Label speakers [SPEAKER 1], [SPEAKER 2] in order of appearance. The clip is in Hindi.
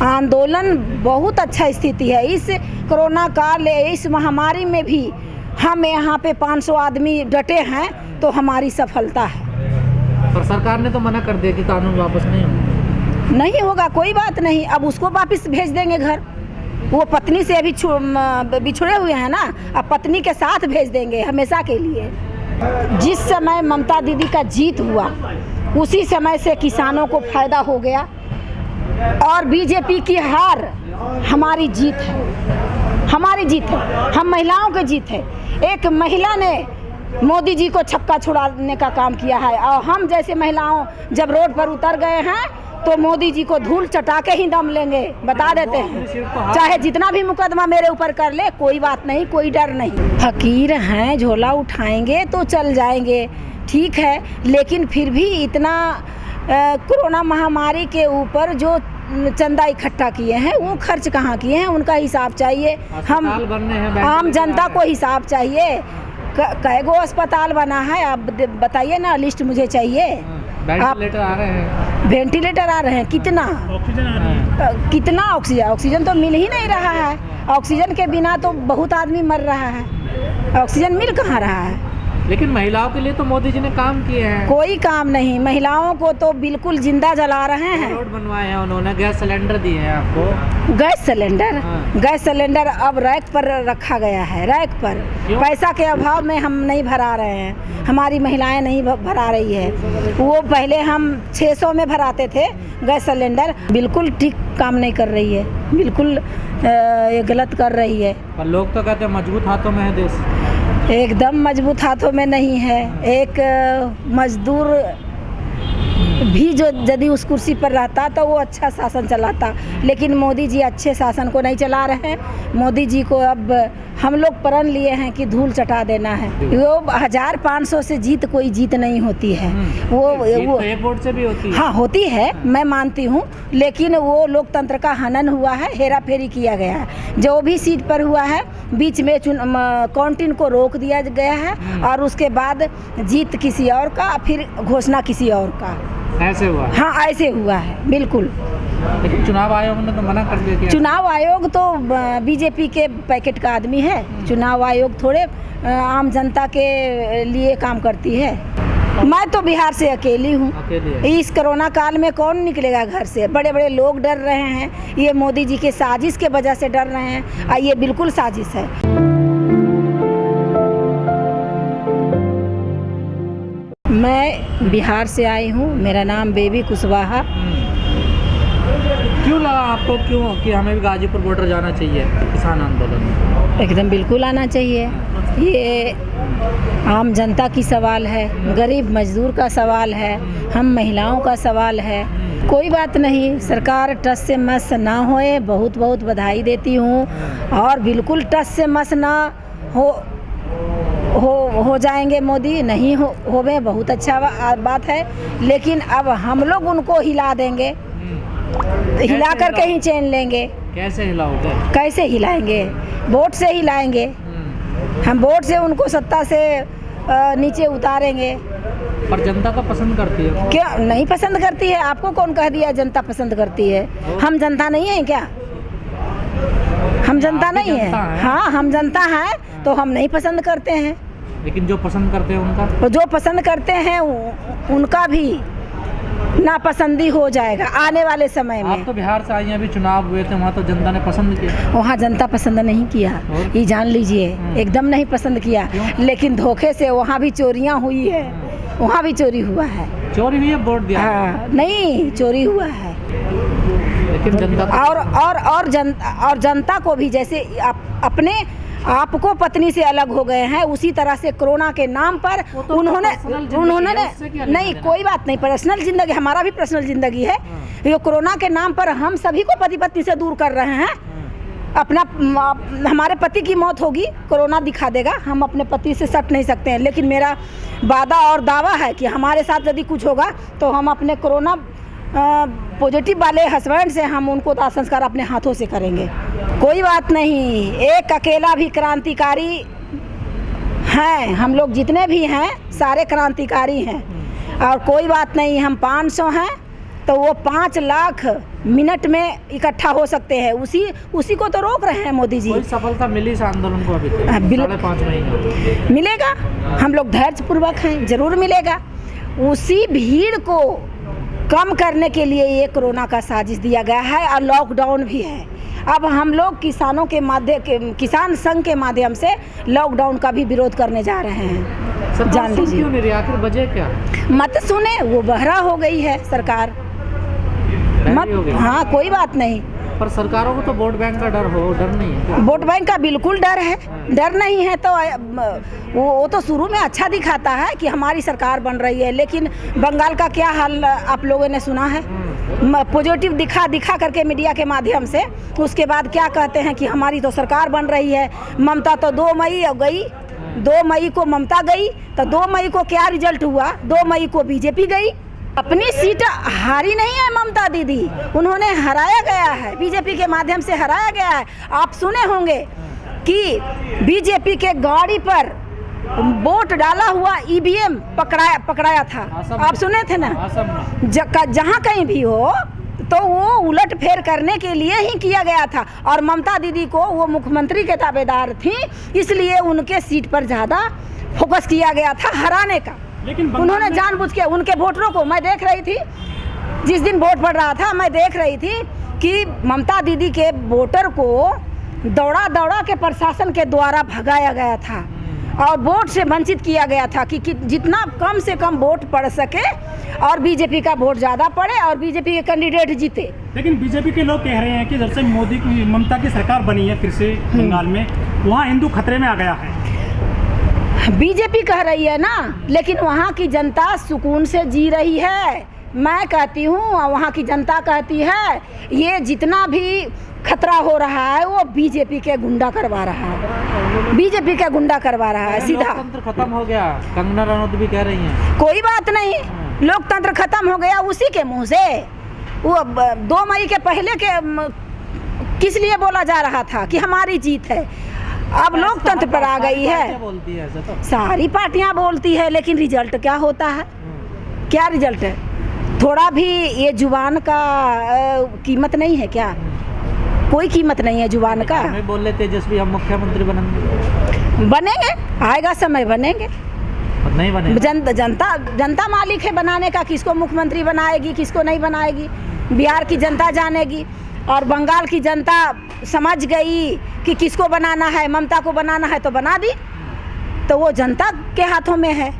[SPEAKER 1] आंदोलन बहुत अच्छा स्थिति है। इस कोरोना काल, इस महामारी में भी हम यहाँ पे 500 आदमी डटे हैं तो हमारी सफलता है।
[SPEAKER 2] पर सरकार ने तो मना कर दिया कि कानून वापस नहीं होगा।
[SPEAKER 1] नहीं होगा, कोई बात नहीं, अब उसको वापस भेज देंगे घर। वो पत्नी से अभी बिछड़े हुए हैं ना, अब पत्नी के साथ भेज देंगे हमेशा के लिए। जिस समय ममता दीदी का जीत हुआ उसी समय से किसानों को फायदा हो गया और बीजेपी की हार हमारी जीत है, हमारी जीत है, हम महिलाओं की जीत है। एक महिला ने मोदी जी को छक्का छुड़ाने का काम किया है और हम जैसे महिलाओं जब रोड पर उतर गए हैं तो मोदी जी को धूल चटा के ही दम लेंगे, बता देते हैं। चाहे जितना भी मुकदमा मेरे ऊपर कर ले, कोई बात नहीं, कोई डर नहीं। फकीर हैं, झोला उठाएंगे तो चल जाएंगे, ठीक है, लेकिन फिर भी इतना कोरोना महामारी के ऊपर जो चंदा इकट्ठा किए हैं वो खर्च कहाँ किए हैं, उनका हिसाब चाहिए। हम आम जनता को हिसाब चाहिए। कै गो अस्पताल बना है, आप बताइए ना, लिस्ट मुझे चाहिए।
[SPEAKER 2] वेंटिलेटर आ रहे हैं,
[SPEAKER 1] वेंटिलेटर आ रहे हैं, कितना कितना ऑक्सीजन, ऑक्सीजन तो मिल ही नहीं रहा है। ऑक्सीजन के बिना तो बहुत आदमी मर रहा है, ऑक्सीजन मिल कहाँ रहा है।
[SPEAKER 2] लेकिन महिलाओं के लिए तो मोदी जी ने काम किए हैं।
[SPEAKER 1] कोई काम नहीं, महिलाओं को तो बिल्कुल जिंदा जला रहे हैं।
[SPEAKER 2] रोड बनवाए हैं उन्होंने, गैस सिलेंडर दिए हैं आपको।
[SPEAKER 1] गैस सिलेंडर, गैस सिलेंडर अब रैक पर रखा गया है, रैक पर। पैसा के अभाव में हम नहीं भरा रहे हैं, हमारी महिलाएं नहीं भरा रही है। वो पहले हम 600 में भराते थे गैस सिलेंडर। बिल्कुल ठीक काम नहीं कर रही है, बिल्कुल ये गलत कर रही है।
[SPEAKER 2] पर लोग तो कहते हैं मजबूत हाथों में है देश।
[SPEAKER 1] एकदम मजबूत हाथों में नहीं है। एक मजदूर भी जो यदि उस कुर्सी पर रहता तो वो अच्छा शासन चलाता, लेकिन मोदी जी अच्छे शासन को नहीं चला रहे हैं। मोदी जी को अब हम लोग प्रण लिए हैं कि धूल चटा देना है। वो 1500 से जीत कोई जीत नहीं होती है। वो
[SPEAKER 2] तो एक वोट से भी होती है।
[SPEAKER 1] हाँ होती है, मैं मानती हूँ, लेकिन वो लोकतंत्र का हनन हुआ है, हेरा फेरी किया गया है। जो भी सीट पर हुआ है बीच में काउंटिंग को रोक दिया गया है और उसके बाद जीत किसी और का, फिर घोषणा किसी और का।
[SPEAKER 2] ऐसे हुआ?
[SPEAKER 1] हाँ ऐसे हुआ है, बिल्कुल।
[SPEAKER 2] लेकिन चुनाव आयोग ने तो मना कर दिया।
[SPEAKER 1] चुनाव आयोग तो बीजेपी के पैकेट का आदमी है। चुनाव आयोग थोड़े आम जनता के लिए काम करती है। मैं तो बिहार से अकेली हूँ। इस कोरोना काल में कौन निकलेगा घर से? बड़े बड़े लोग डर रहे हैं, ये मोदी जी के साजिश के वजह से डर रहे हैं और ये बिल्कुल साजिश है। मैं बिहार से आई हूँ, मेरा नाम बेबी कुशवाहा।
[SPEAKER 2] क्यों लगा आपको कि हमें भी गाजीपुर बॉर्डर जाना चाहिए किसान आंदोलन में?
[SPEAKER 1] एकदम बिल्कुल आना चाहिए। ये आम जनता की सवाल है, गरीब मजदूर का सवाल है, हम महिलाओं का सवाल है। कोई बात नहीं, सरकार टस से मस ना होए, बहुत बहुत बधाई देती हूँ। और बिल्कुल टस से मस ना हो जाएंगे मोदी, नहीं होवे, बहुत अच्छा बात है। लेकिन अब हम लोग उनको हिला देंगे, हिला करके ही चैन लेंगे।
[SPEAKER 2] कैसे हिलाओगे? कैसे
[SPEAKER 1] हिलाएंगे? वोट से हिलाएंगे। हम वोट से उनको सत्ता से नीचे उतारेंगे।
[SPEAKER 2] पर जनता तो पसंद करती है।
[SPEAKER 1] क्या नहीं पसंद करती है? आपको कौन कह दिया जनता पसंद करती है? हम जनता नहीं है क्या? हम जनता नहीं है? हाँ हम जनता हैं तो हम नहीं पसंद करते हैं।
[SPEAKER 2] लेकिन जो पसंद करते हैं उनका,
[SPEAKER 1] तो जो पसंद करते हैं उनका भी नापसंदी हो जाएगा आने वाले समय में।
[SPEAKER 2] आप तो बिहार से आई हैं, अभी चुनाव हुए थे, वहाँ तो जनता ने पसंद किया।
[SPEAKER 1] वहाँ जनता पसंद नहीं किया, ये जान लीजिए, एकदम नहीं पसंद किया। लेकिन धोखे से वहाँ भी चोरियाँ हुई है, वहाँ भी चोरी हुआ है।
[SPEAKER 2] चोरी हुई है? वोट दिया?
[SPEAKER 1] हाँ नहीं, चोरी हुआ है।
[SPEAKER 2] लेकिन जनता
[SPEAKER 1] और जनता को भी, जैसे अपने आपको पत्नी से अलग हो गए हैं, उसी तरह से कोरोना के नाम पर उन्होंने नहीं, कोई बात नहीं, पर्सनल जिंदगी, हमारा भी पर्सनल जिंदगी है। ये कोरोना के नाम पर हम सभी को पति पत्नी से दूर कर रहे हैं। अपना हमारे पति की मौत होगी, कोरोना दिखा देगा, हम अपने पति से सट नहीं सकते हैं। लेकिन मेरा वादा और दावा है कि हमारे साथ यदि कुछ होगा तो हम अपने कोरोना पॉजिटिव वाले हस्बैंड से हम उनको दाह संस्कार अपने हाथों से करेंगे। कोई बात नहीं, एक अकेला भी क्रांतिकारी हैं, हम लोग जितने भी हैं सारे क्रांतिकारी हैं। और कोई बात नहीं, हम 500 हैं तो वो 5 लाख मिनट में इकट्ठा हो सकते हैं, उसी को तो रोक रहे हैं मोदी जी।
[SPEAKER 2] कोई सफलता मिली इस आंदोलन को अभी तक? 5.5 महीने
[SPEAKER 1] मिलेगा, हम लोग धैर्यपूर्वक हैं, जरूर मिलेगा। उसी भीड़ को कम करने के लिए ये कोरोना का साजिश दिया गया है और लॉकडाउन भी है। अब हम लोग किसानों के किसान संघ के माध्यम से लॉकडाउन का भी विरोध करने जा रहे हैं। जान लीजिए
[SPEAKER 2] क्यों नहीं रही, आखिर वजह क्या?
[SPEAKER 1] मत सुने, वो बहरा हो गई है सरकार। मत, हाँ कोई बात नहीं,
[SPEAKER 2] पर सरकारों को तो वोट बैंक का डर नहीं है।
[SPEAKER 1] वोट बैंक का बिल्कुल डर है, डर नहीं है तो वो तो शुरू में अच्छा दिखाता है कि हमारी सरकार बन रही है, लेकिन बंगाल का क्या हाल आप लोगों ने सुना है। पॉजिटिव दिखा करके मीडिया के माध्यम से, उसके बाद क्या कहते हैं कि हमारी तो सरकार बन रही है। ममता तो 2 मई गई, 2 मई को ममता गई, तो 2 मई को क्या रिजल्ट हुआ? 2 मई को बीजेपी गई। अपनी सीट हारी नहीं है ममता दीदी, उन्होंने हराया गया है, बीजेपी के माध्यम से हराया गया है। आप सुने होंगे कि बीजेपी के गाड़ी पर वोट डाला हुआ ईवीएम पकड़ाया था, आप सुने थे ना? जहाँ कहीं भी हो तो वो उलट फेर करने के लिए ही किया गया था, और ममता दीदी को वो मुख्यमंत्री के दावेदार थी, इसलिए उनके सीट पर ज़्यादा फोकस किया गया था हराने का। लेकिन उन्होंने जानबूझ के उनके वोटरों को, मैं देख रही थी जिस दिन वोट पड़ रहा था, मैं देख रही थी कि ममता दीदी के वोटर को दौड़ा के प्रशासन के द्वारा भगाया गया था और वोट से वंचित किया गया था कि जितना कम से कम वोट पड़ सके और बीजेपी का वोट ज़्यादा पड़े और बीजेपी के कैंडिडेट जीते।
[SPEAKER 3] लेकिन बीजेपी के लोग कह रहे हैं कि जब से मोदी की ममता की सरकार बनी है फिर से बंगाल में, वहाँ हिंदू खतरे में आ गया है।
[SPEAKER 1] बीजेपी कह रही है ना, लेकिन वहाँ की जनता सुकून से जी रही है। मैं कहती हूँ, वहाँ की जनता कहती है ये जितना भी खतरा हो रहा है वो बीजेपी के गुंडा करवा रहा है, बीजेपी का गुंडा करवा रहा है सीधा।
[SPEAKER 2] लोकतंत्र खत्म हो गया, कंगना रनौत भी कह रही हैं।
[SPEAKER 1] कोई बात नहीं, लोकतंत्र खत्म हो गया उसी के मुंह से। वो 2 मई के पहले के किस लिए बोला जा रहा था कि हमारी जीत है, अब लोकतंत्र पर आ गई है।
[SPEAKER 2] बोलती है ऐसा तो
[SPEAKER 1] सारी पार्टियां बोलती है, लेकिन रिजल्ट क्या होता है? क्या रिजल्ट है? थोड़ा भी ये जुबान का कीमत नहीं है क्या? कोई कीमत नहीं है जुबान का।
[SPEAKER 2] हमें बोल रहे तेजस्वी हम मुख्यमंत्री
[SPEAKER 1] बनेंगे, आएगा समय बनेंगे,
[SPEAKER 2] और नहीं बनेंगे।
[SPEAKER 1] जनता मालिक है बनाने का, किसको मुख्यमंत्री बनाएगी किसको नहीं बनाएगी बिहार की जनता जानेगी। और बंगाल की जनता समझ गई कि किसको बनाना है, ममता को बनाना है तो बना दी, तो वो जनता के हाथों में है।